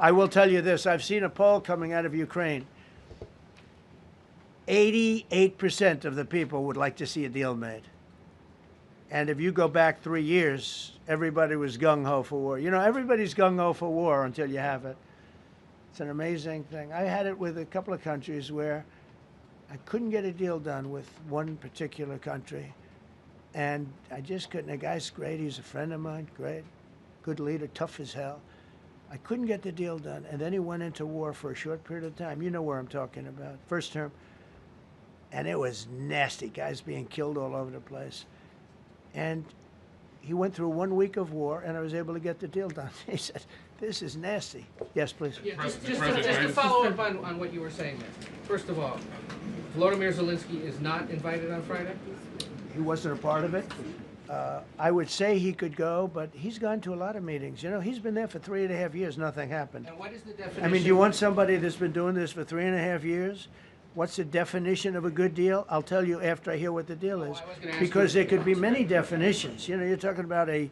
I will tell you this. I've seen a poll coming out of Ukraine. 88% of the people would like to see a deal made. And if you go back 3 years, everybody was gung-ho for war. You know, everybody's gung-ho for war until you have it. It's an amazing thing. I had it with a couple of countries where I couldn't get a deal done with one particular country. And I just couldn't. The guy's great. He's a friend of mine. Great. Good leader. Tough as hell. I couldn't get the deal done. And then he went into war for a short period of time. You know where I'm talking about. First term. And it was nasty. Guys being killed all over the place. And he went through 1 week of war, and I was able to get the deal done. He said, this is nasty. Yes, please. Yeah, just to follow up on what you were saying there. First of all, Volodymyr Zelensky is not invited on Friday? He wasn't a part of it. I would say he could go, but he's gone to a lot of meetings. You know, he's been there for 3.5 years. Nothing happened. And what is the definition? I mean, do you want somebody that's been doing this for 3.5 years? What's the definition of a good deal? I'll tell you after I hear what the deal is. Because there could be many definitions. You know, you're talking about a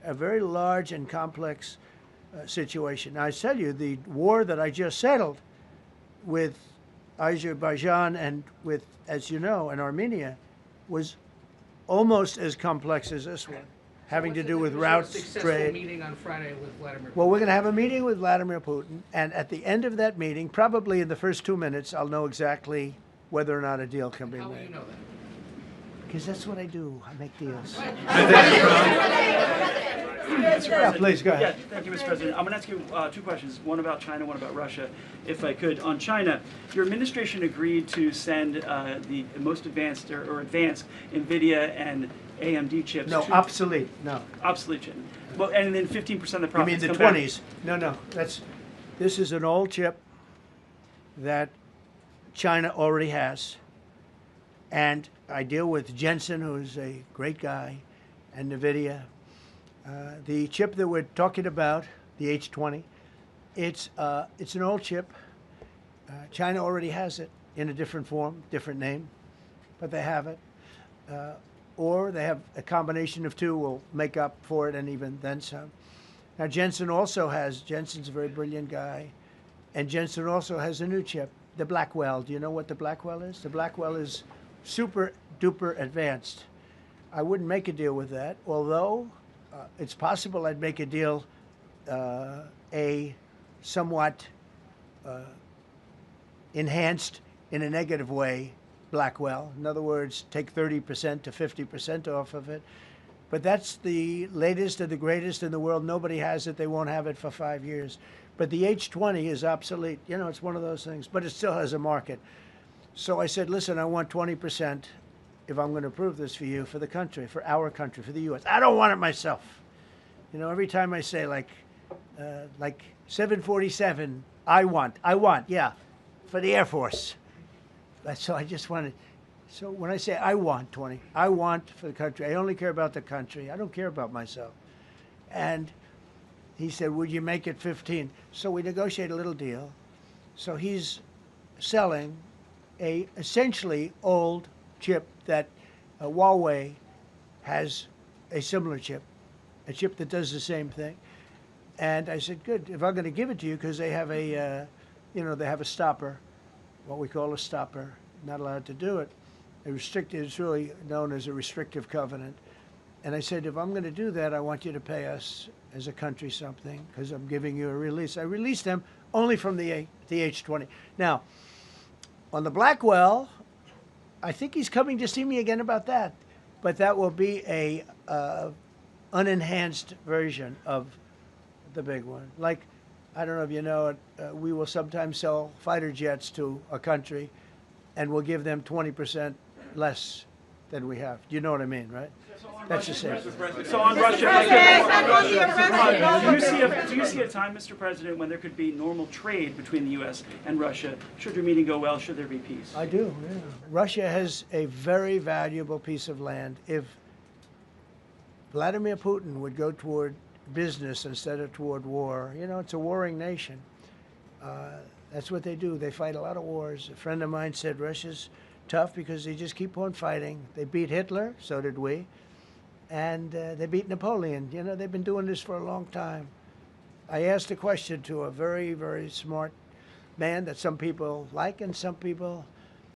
very large and complex situation. Now, I tell you, the war that I just settled with Azerbaijan and with, as you know, and Armenia was almost as complex as this one, having to do with routes, trade. Meeting on Friday with Vladimir Putin. Well, we're going to have a meeting with Vladimir Putin, and at the end of that meeting, probably in the first 2 minutes, I'll know exactly whether or not a deal can be made. How will you know that? Because that's what I do. I make deals. Yeah, please, go ahead. Yeah, thank you, Mr. President. I'm going to ask you 2 questions, one about China, one about Russia, if I could. On China, your administration agreed to send the most advanced or advanced Nvidia and AMD chips. No, obsolete. No. Obsolete chip. Well, and then 15% of the You profits mean the come 20s? No. This is an old chip that China already has. And I deal with Jensen, who's a great guy, and Nvidia. The chip that we're talking about, the H20, it's an old chip. China already has it in a different form, different name, but they have it. Or they have a combination of two will make up for it and even then some. Now, Jensen Jensen's a very brilliant guy, and Jensen also has a new chip, the Blackwell. Do you know what the Blackwell is? The Blackwell is super duper advanced. I wouldn't make a deal with that, although it's possible I'd make a deal, a somewhat enhanced in a negative way Blackwell. In other words, take 30% to 50% off of it. But that's the latest and the greatest in the world. Nobody has it. They won't have it for 5 years. But the H20 is obsolete. You know, it's one of those things. But it still has a market. So I said, listen, I want 20% if I'm going to approve this for you, for the country, for our country, for the U.S. I don't want it myself. You know, every time I say, like 747, I want, yeah, for the Air Force. So I just wanted, so when I say I want 20, I want for the country. I only care about the country. I don't care about myself. And he said, would you make it 15? So we negotiate a little deal. So he's selling a essentially old chip that Huawei has a similar chip, a chip that does the same thing. And I said, good, if I'm going to give it to you, because they have a, they have a stopper, what we call a stopper, not allowed to do it. It's really known as a restrictive covenant. And I said, if I'm going to do that, I want you to pay us as a country something, because I'm giving you a release. I released them only from the H20. Now, on the Blackwell, I think he's coming to see me again about that. But that will be a unenhanced version of the big one. Like, I don't know if you know it, we will sometimes sell fighter jets to a country, and we'll give them 20% less than we have. Do you know what I mean, right? That's the same. So on Russia, do you see a time, Mr. President, when there could be normal trade between the U.S. and Russia? Should your meeting go well? Should there be peace? I do, yeah. Russia has a very valuable piece of land. If Vladimir Putin would go toward business instead of toward war, it's a warring nation. That's what they do. They fight a lot of wars. A friend of mine said Russia's tough because they just keep on fighting. They beat Hitler, so did we. And they beat Napoleon. They've been doing this for a long time. I asked a question to a very, very smart man that some people like and some people